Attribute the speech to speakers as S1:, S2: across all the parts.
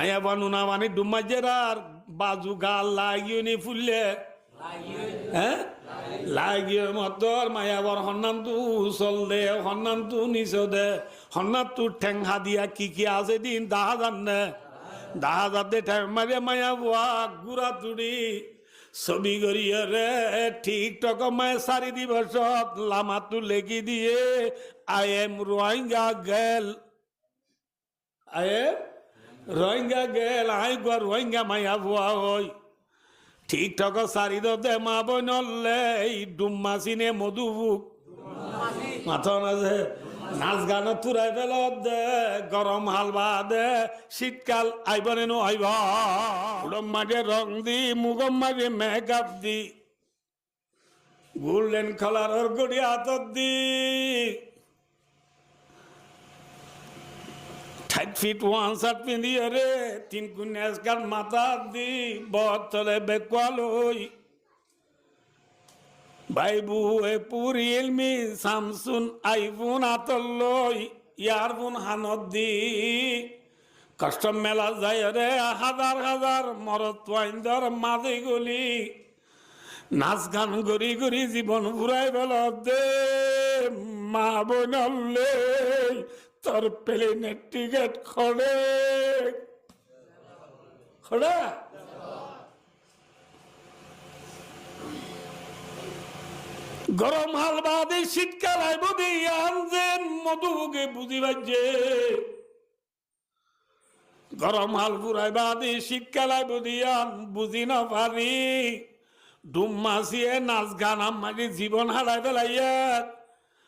S1: আয়া বানুনা মানে ডুমাজেরার বাজু গাল লাগিয়ে ফুললে হ্যাঁ লাগিয়ে মতর মায়াবর হন্নাম তু উচল দে হন্নাম তু নিচ দে হন্নাম তু ঠেংহা দিয়া কি আছে দিন দাহা জানে দাহা যাতে ঠেং মারে মায়া বুয়া গুড়া তুড়ি ছবি করিয়ে রে ঠিক টক মায়ে 4 দিবসত লামাতু লেগি দিয়ে আই এম রোহিঙ্গা গেল রোহিঙ্গা গেল আই গো রোহিঙ্গা মায়া বুয়া হই ঠিক ঠক 4 দে মা বনলে ডুম্মা চিনে মধুবুক মাথা আছে নাচ গান তুরাই ফেল দে গরম হালবা দে শীতকাল আইবনে নো আইব উড়ম মাঝে রং দি মুগম মাঝে মেকআপ দি গোল্ডেন কালার গড়ি হাতত দি 5 ফিট 1 শার্ট পিন্ধিয়ে রে 3 কুইনাস গান মাথা দি বতলে বেকওয়ালই বাইবু এ পুরি এলমি সামসুন আইফোন আতলই ইয়ারফোন হানত দি কাস্টম মেলা যায় রে হাজার হাজার মরত ওয়াইন্দর মাঝে গলি নাচ গান গড়ি গড়ি জীবন ঘুরাই বেল দে মা বনলে তোর প্লেনের টিকেট খড়ে খড়া গরম হালবা দিয়ে শীতকাল আইব দিয়ে আনছেন মধুকে বুঝি বাজে গরম হাল ফুরাইবা দিয়ে শীতকাল আইব দিয়ে বুঝি না পারি ডুম মাসিয়ে নাচ গান আমাকে জীবন হারাই ফেলাইয়া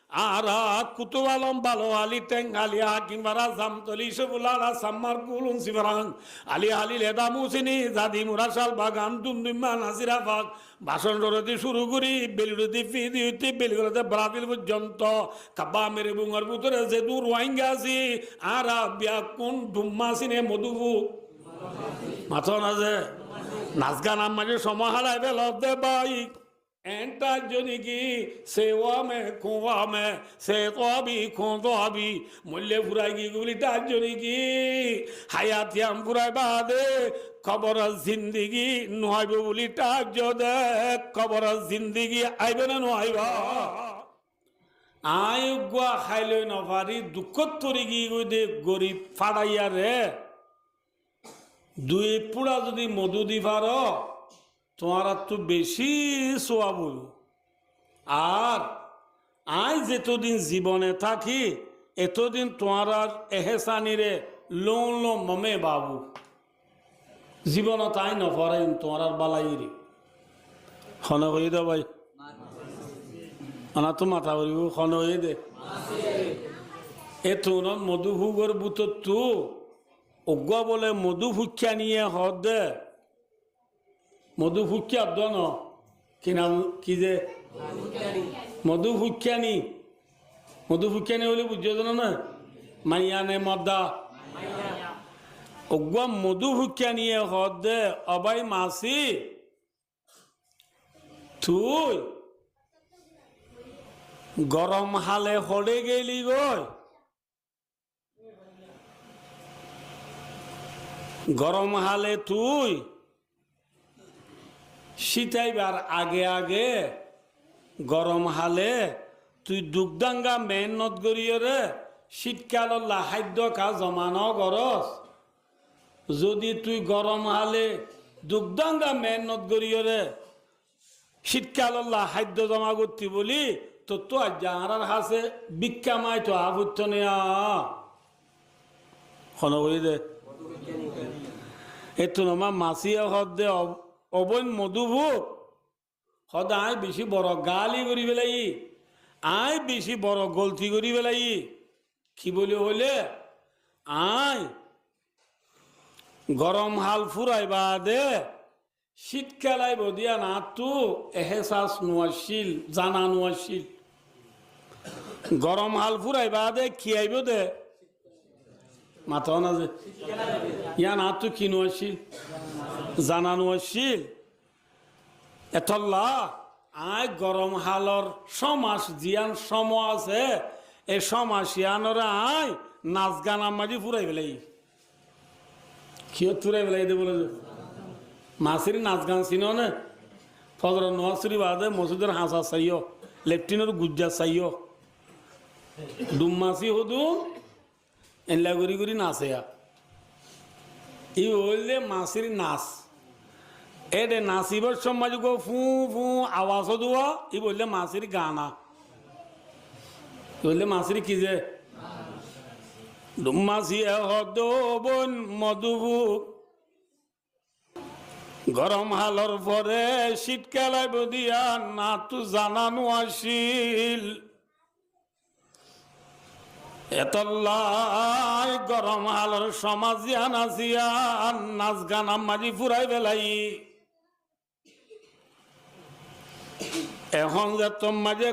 S1: আর কুতুব আলম বালো আলী টেঙ্গালি হাকিমবারা জামতলি সবুলারা সাম্মার কুলুন সিবরাং আলী আলী লেদা মুসিনি জাদি মুরাশাল বাগান দুমদুম্মা নাসিরা বাগ ভাষণ রতি শুরু করি বেলুরতি ফিদি হইতে বেলগুলোতে ব্রাজিল পর্যন্ত কাব্বা মেরে বুঙর ভিতরে যে দূর ওয়াইঙ্গা আছি আর বিয়া কোন ডুম্মা সিনে মধুবু মাথা আছে নাচ গান আমাকে সময় হারাই ফেল দে বাই এন্টা জনি কি সেওয়া মে কুয়া মে সে তো আবি মূল্যে ফুরাই কি গুলি তার জনি কি হায়াতিয়াম ফুরাই বাদে খবর জিন্দিগি নহাইব বলি তার যদে খবর জিন্দিগি আইবে না নহাইব আই গুয়া খাইলে নপারি দুঃখত তরি কি দে গরিব ফাড়াইয়া রে 2 পুড়া যদি মধু দি পার তোমার তো বেশি সোয়াব আর আই যেতদিন জীবনে থাকি এতদিন তোমার এহেসানিরে লোন লো মমে বাবু জীবন তাই নপরে তোমার বালাই রে খন হয়ে দে ভাই আনা তো মাথা করিব খন হয়ে দে এত মধু ভুগর বুত তু অজ্ঞা বলে মধু ভুক্ষা নিয়ে হদ দে মধু ফুকিয়া দন কি নাম কি যে মধু ফুকিয়ানি বলে বুঝছো না মাইয়ানে মদা অগুয়া মধু ফুকিয়া নিয়ে হদ দে অবাই মাসি তুই গরম হালে হড়ে গেলি গই গরম হালে তুই শীতাইবার আগে আগে গরম হালে তুই দুগদাঙ্গা মেহনত করিয়ে রে শীতকাল খাদ্য খা জমানো গরস যদি তুই গরম হালে দুগদাঙ্গা মেহনত করিয়ে রে শীতকাল খাদ্য জমা করতি বলি তো তো যাহার হাসে বিক্ষা মাই তো আভুত্য নেয়া খন বলি দে এতো নমা মাসিয়া হদ দে অবৈন মধুভোগ সদা আই বেশি বড় গালি করি পেলাই আই বেশি বড় গলতি করি পেলাই কি বলি হলে আই গরম হাল ফুরাইবা দে শীতকাল আইব দিয়া না তু এহেসাস নোয়াশিল জানা নোয়াশিল গরম হাল ফুরাইবা দে কি আইব দে মাথা না যে ইয়া না তু কি নোয়াশিল জানানো আসছিল এতল্লা আই গরম হালর সমাস জিয়ান সম আছে এই সমাস ইয়ানরা আই নাচ গান আমাজি ফুরাই ফেলাই কিয় তুরাই বেলাই দে বলে মাসির নাচ গান চিনো না ফজর নোয়াশরি বাদে মসজিদের হাঁসা চাইও লেফটিনের গুজ্জা চাইও ডুম্মাসি হদু এনলা গড়ি গড়ি নাচে ই হইলে মাসির নাচ এডে নাচিবার সময় গো ফু ফু আওয়াজ দুয়া ই বললে মাসির গানা বললে মাসির কি যে ডুম্মাসি হদ বোন মধুবু গরম হালর পরে শীতকালে বদিয়া না তু জানানো আসিল এতল্লাই গরম হালর সমাজিয়া নাচিয়া নাচ গান মাঝি ফুরাই বেলাই এখন যে তোর মাঝে